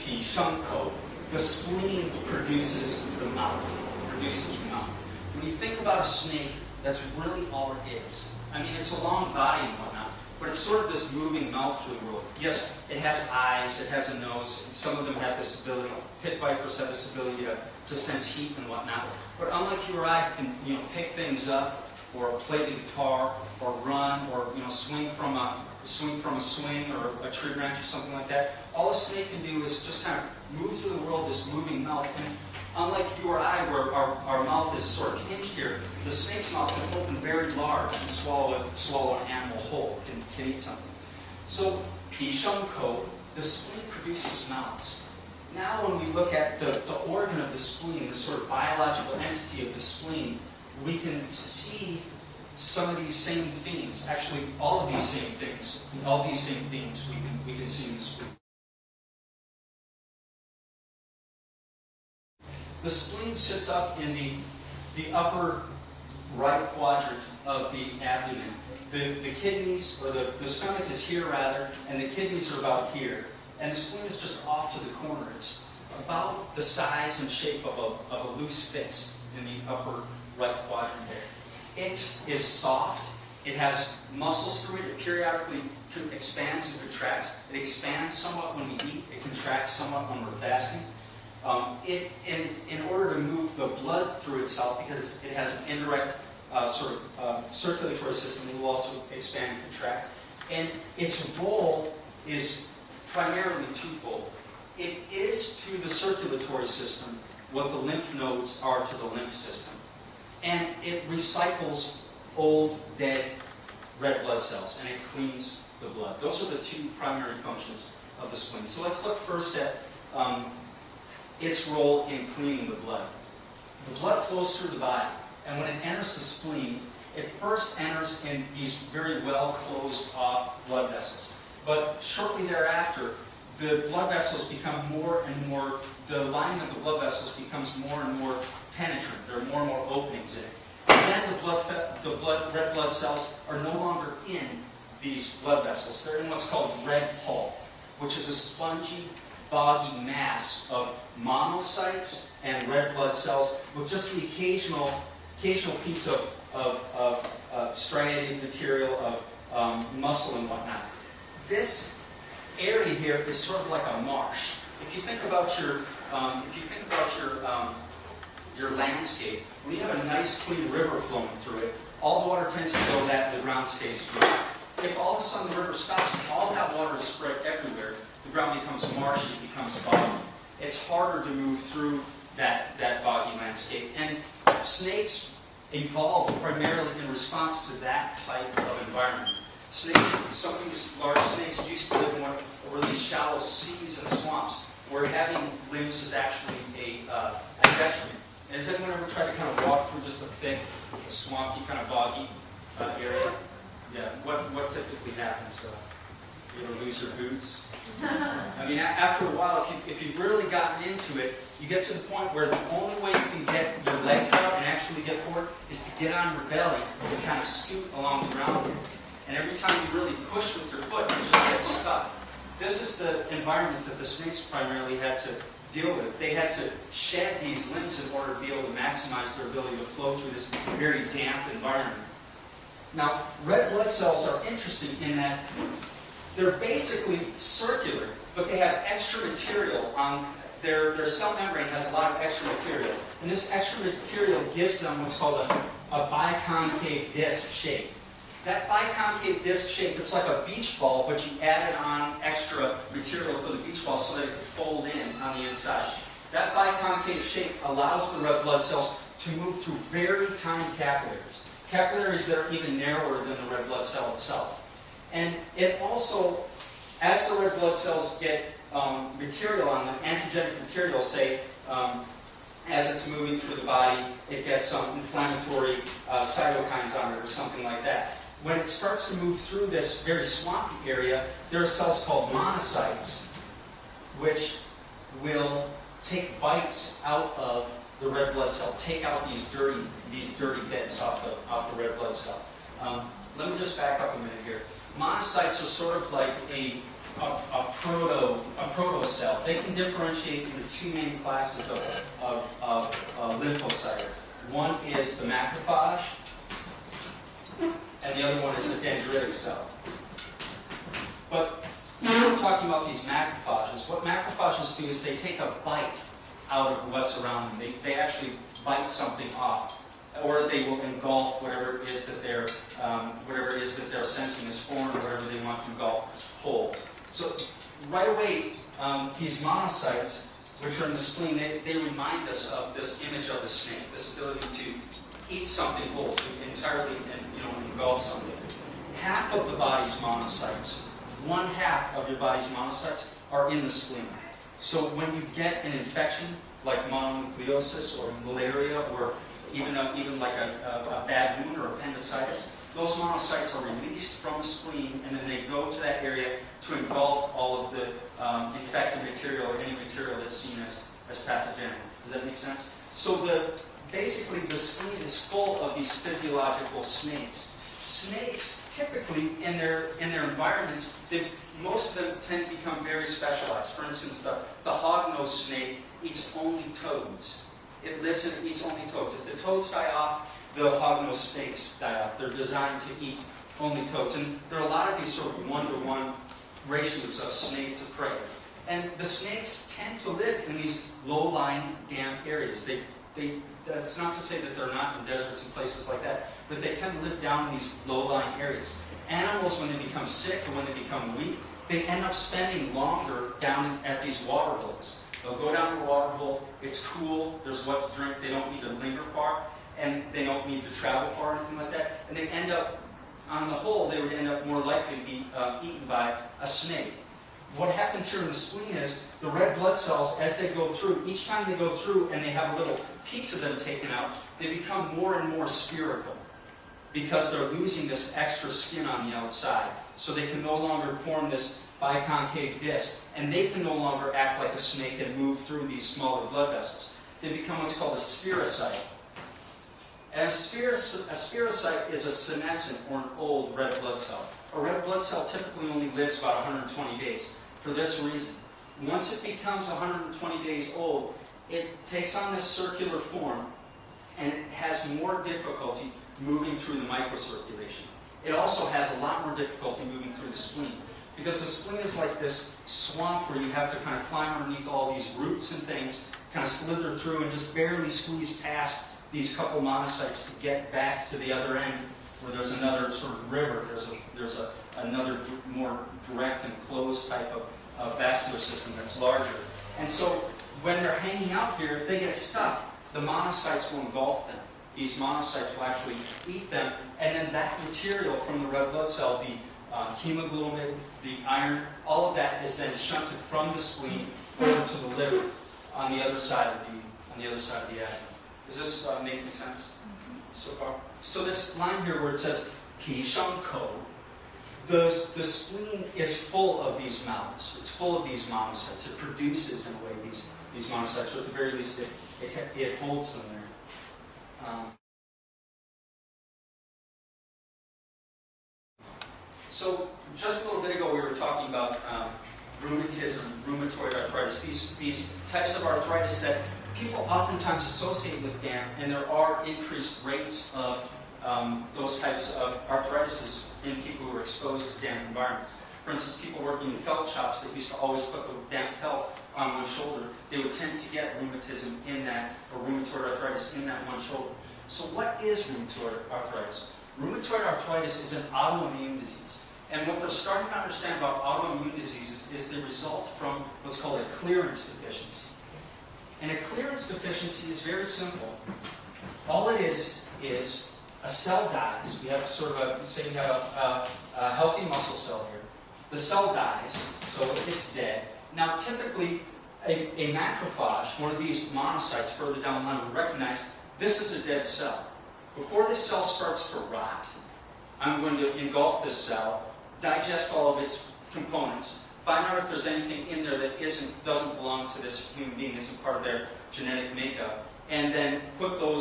The spleen produces the mouth. When you think about a snake, that's really all it is. I mean, it's a long body and whatnot, but it's sort of this moving mouth through the world. Yes, it has eyes, it has a nose, some of them have this ability, pit vipers have this ability to sense heat and whatnot. But unlike you or I, who can pick things up, or play the guitar, or run, or swing from a swing or a tree branch or something like that, all a snake can do is just kind of move through the world, this moving mouth. And unlike you or I, where our mouth is sort of hinged here, the snake's mouth can open very large and swallow an animal whole, can eat something. So, the spleen produces mouths. Now when we look at the organ of the spleen, the sort of biological entity of the spleen, we can see some of these same themes. Actually, all of these same things. All these same themes we can see in the spleen. The spleen sits up in the upper right quadrant of the abdomen. The kidneys, or the stomach is here rather, and the kidneys are about here. And the spleen is just off to the corner. It's about the size and shape of a loose fist in the upper right quadrant there. It is soft. It has muscles through it. It periodically expands and contracts. It expands somewhat when we eat. It contracts somewhat when we're fasting. In order to move the blood through itself, because it has an indirect circulatory system, it will also expand and contract. And its role is primarily twofold. It is to the circulatory system what the lymph nodes are to the lymph system. And it recycles old, dead red blood cells, and it cleans the blood. Those are the two primary functions of the spleen. So let's look first at its role in cleaning the blood. The blood flows through the body, and when it enters the spleen, it first enters in these very well closed off blood vessels. But shortly thereafter, the blood vessels become more and more, the lining of the blood vessels becomes more and more penetrant. There are more and more openings in it. And then the red blood cells are no longer in these blood vessels. They're in what's called red pulp, which is a spongy, boggy mass of monocytes and red blood cells with just the occasional piece of striated material of muscle and whatnot. This area here is sort of like a marsh. If you think about your landscape, when you have a nice clean river flowing through it, all the water tends to go that the ground stays dry. If all of a sudden the river stops and all that water is spread everywhere, the ground becomes marshy, it becomes boggy. It's harder to move through that boggy landscape. And snakes evolved primarily in response to that type of environment. Snakes, some of these large snakes used to live in what were these shallow seas and swamps, where having limbs is actually a detriment. Has anyone ever tried to kind of walk through just a thick, swampy, kind of boggy area? Yeah. What typically happens? You ever lose your boots? I mean, after a while, if you've really gotten into it, you get to the point where the only way you can get your legs out and actually get forward is to get on your belly and kind of scoot along the ground here. And every time you really push with your foot, you just get stuck. This is the environment that the snakes primarily had to deal with. They had to shed these limbs in order to be able to maximize their ability to flow through this very damp environment. Now, red blood cells are interesting in that they're basically circular, but they have extra material on their cell membrane has a lot of extra material. And this extra material gives them what's called a biconcave disc shape. That biconcave disc shape, it's like a beach ball, but you added on extra material for the beach ball so that it could fold in on the inside. That biconcave shape allows the red blood cells to move through very tiny capillaries. Capillaries that are even narrower than the red blood cell itself. And it also, as the red blood cells get material on them, antigenic material, say, as it's moving through the body, it gets some inflammatory cytokines on it or something like that. When it starts to move through this very swampy area, there are cells called monocytes, which will take bites out of the red blood cell, take out these dirty bits off the red blood cell. Let me just back up a minute here. Monocytes are sort of like a a protocell. They can differentiate into two main classes of lymphocyte. One is the macrophage, and the other one is a dendritic cell. But when we're talking about these macrophages, what macrophages do is they take a bite out of what's around them. They actually bite something off, or they will engulf whatever it is that they're sensing as foreign, or whatever they want to engulf whole. So right away, these monocytes, which are in the spleen, they remind us of this image of the snake, this ability to eat something whole, to entirely engulf something. Half of the body's monocytes, 1/2 of your body's monocytes are in the spleen. So when you get an infection like mononucleosis or malaria or even like a bad wound or appendicitis, those monocytes are released from the spleen and then they go to that area to engulf all of the infected material or any material that's seen as pathogenic. Does that make sense? So basically the spleen is full of these physiological snakes. Snakes, typically, in their environments, most of them tend to become very specialized. For instance, the hognose snake eats only toads. It lives and it eats only toads. If the toads die off, the hognose snakes die off. They're designed to eat only toads. And there are a lot of these sort of one-to-one ratios of snake to prey. And the snakes tend to live in these low-lying, damp areas. That's not to say that they're not in deserts and places like that, but they tend to live down in these low-lying areas. Animals, when they become sick or when they become weak, they end up spending longer down at these water holes. They'll go down to the water hole, it's cool, there's what to drink, they don't need to linger far, and they don't need to travel far or anything like that, and they end up, on the whole, they would end up more likely to be eaten by a snake. What happens here in the spleen is the red blood cells, as they go through, each time they go through and they have a little piece of them taken out, they become more and more spherical because they're losing this extra skin on the outside. So they can no longer form this biconcave disc, and they can no longer act like a snake and move through these smaller blood vessels. They become what's called a spherocyte. And a spherocyte is a senescent or an old red blood cell. A red blood cell typically only lives about 120 days for this reason. Once it becomes 120 days old, it takes on this circular form and it has more difficulty moving through the microcirculation. It also has a lot more difficulty moving through the spleen because the spleen is like this swamp where you have to kind of climb underneath all these roots and things, kind of slither through and just barely squeeze past these couple monocytes to get back to the other end where there's another sort of river, there's another more direct and closed type of vascular system that's larger. And so when they're hanging out here, if they get stuck, the monocytes will engulf them. These monocytes will actually eat them, and then that material from the red blood cell, the hemoglobin, the iron, all of that is then shunted from the spleen over to the liver on the other side of the abdomen. Is this making sense so far? So this line here where it says Ki Shang Ko, the spleen is full of these mounds. It's full of these monocytes. It produces, in a way, these monocytes, or at the very least, it holds them there. So just a little bit ago, we were talking about rheumatism, rheumatoid arthritis. These types of arthritis that people oftentimes associate with damp, and there are increased rates of those types of arthritis in people who are exposed to damp environments. For instance, people working in felt shops that used to always put the damp felt on one shoulder, they would tend to get rheumatism in that, or rheumatoid arthritis in that one shoulder. So what is rheumatoid arthritis? Rheumatoid arthritis is an autoimmune disease. And what they're starting to understand about autoimmune diseases is the result from what's called a clearance deficiency. And a clearance deficiency is very simple. All it is a cell dies. We have sort of say we have a healthy muscle cell here. The cell dies, so it's dead. Now typically a macrophage, one of these monocytes further down the line, will recognize this is a dead cell. Before this cell starts to rot, I'm going to engulf this cell, digest all of its components, find out if there's anything in there that doesn't belong to this human being, isn't part of their genetic makeup, and then put those